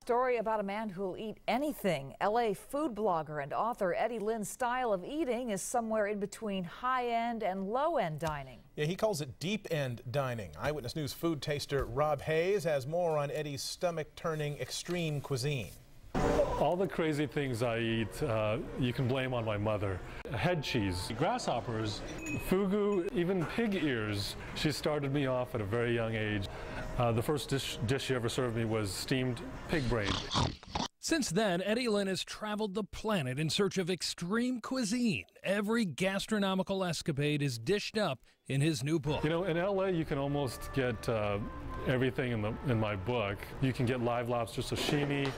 story about a man who'll eat anything. LA food blogger and author Eddie Lynn's style of eating is somewhere in between high-end and low-end dining. Yeah, he calls it deep-end dining. Eyewitness News food taster Rob Hayes has more on Eddie's stomach-turning extreme cuisine. All the crazy things I eat, you can blame on my mother. Head cheese, grasshoppers, fugu, even pig ears. She started me off at a very young age. The first dish she ever served me was steamed pig brain. Since then, Eddie Lynn has traveled the planet in search of extreme cuisine. Every gastronomical escapade is dished up in his new book. You know, in LA, you can almost get everything in my book. You can get live lobster sashimi,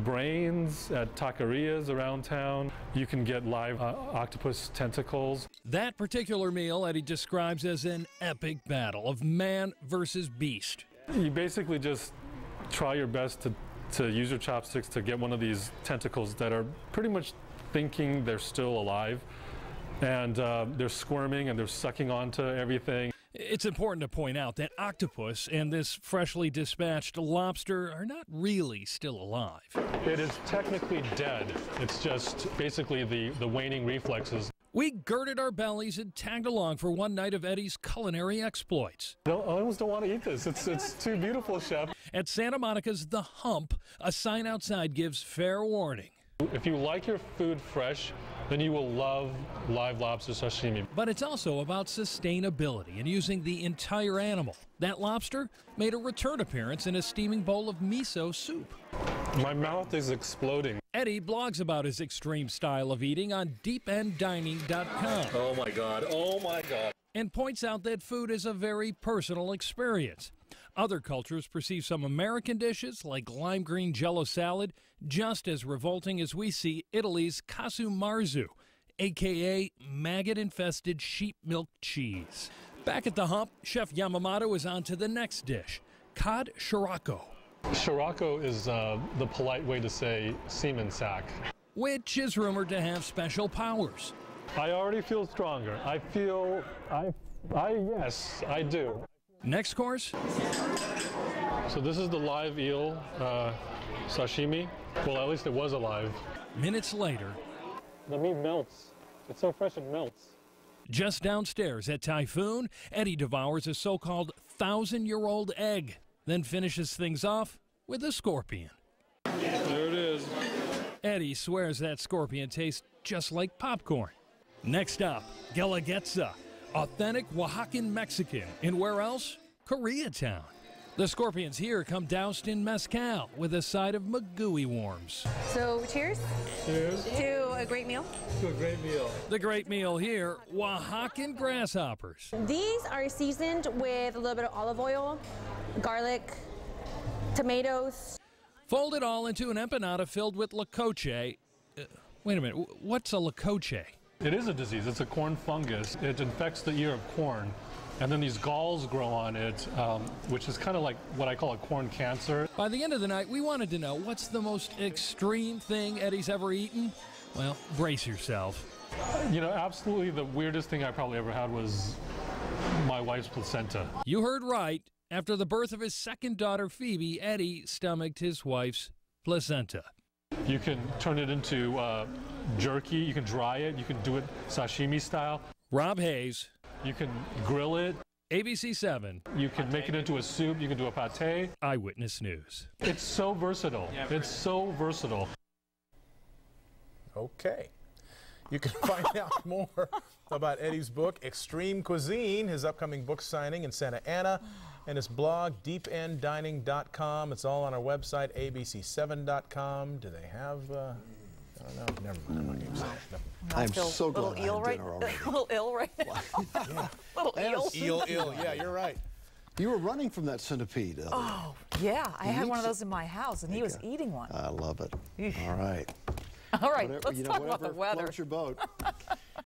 brains at taquerias around town. You can get live octopus tentacles. That particular meal Eddie describes as an epic battle of man versus beast. You basically just try your best to use your chopsticks to get one of these tentacles that are pretty much thinking they're still alive, and they're squirming and they're sucking onto everything. It's important to point out that octopus and this freshly dispatched lobster are not really still alive. It is technically dead. It's just basically the waning reflexes. We girded our bellies and tagged along for one night of Eddie's culinary exploits. I almost don't want to eat this. It's too beautiful, Chef. At Santa Monica's The Hump, a sign outside gives fair warning. If you like your food fresh, then you will love live lobster sashimi. But it's also about sustainability and using the entire animal. That lobster made a return appearance in a steaming bowl of miso soup. My mouth is exploding. Eddie blogs about his extreme style of eating on deependdining.com. Oh my God, oh my God. And points out that food is a very personal experience. Other cultures perceive some American dishes, like lime green jello salad, just as revolting as we see Italy's casu marzu, a.k.a. maggot-infested sheep milk cheese. Back at The Hump, Chef Yamamoto is on to the next dish, cod shirako. Shirako is the polite way to say semen sack, which is rumored to have special powers. I already feel stronger. Yes, I do. Next course? So this is the live eel sashimi. Well, at least it was alive. Minutes later, the meat melts. It's so fresh it melts. Just downstairs at Typhoon, Eddie devours a so-called 1,000-year-old egg, then finishes things off with a scorpion. There it is. Eddie swears that scorpion tastes just like popcorn. Next up, Guelaguetza, authentic Oaxacan Mexican. And where else? Koreatown. The scorpions here come doused in mezcal with a side of magui worms. So cheers. Cheers. To a great meal. To a great meal. The great meal here, Oaxacan grasshoppers. These are seasoned with a little bit of olive oil, garlic, tomatoes. Fold it all into an empanada filled with lacoche. Wait a minute, what's a lacoche? It is a disease. It's a corn fungus. It infects the ear of corn, and then these galls grow on it, which is kind of like what I call a corn cancer. By the end of the night, we wanted to know, what's the most extreme thing Eddie's ever eaten? Well, brace yourself. You know, absolutely the weirdest thing I probably ever had was my wife's placenta. You heard right. After the birth of his second daughter, Phoebe, Eddie stomached his wife's placenta. You can turn it into jerky, you can dry it, you can do it sashimi style. Rob Hayes. You can grill it. ABC 7. You can make it into a soup, you can do a pate. Eyewitness News. It's so versatile. It's so versatile. Okay. You can find out more about Eddie's book, Extreme Cuisine, his upcoming book signing in Santa Ana, and his blog, deependdining.com. It's all on our website, abc7.com. Do they have, I don't know, never mind, I'm not going to say it. No. I'm so glad I had dinner already. A little ill right now. Yeah. Little eel. Ill, yeah, you're right. You were running from that centipede. Oh, yeah, I had one of those in my house, and he was eating one. I love it. All right. All right, Whatever, let's talk about the weather. Float your boat.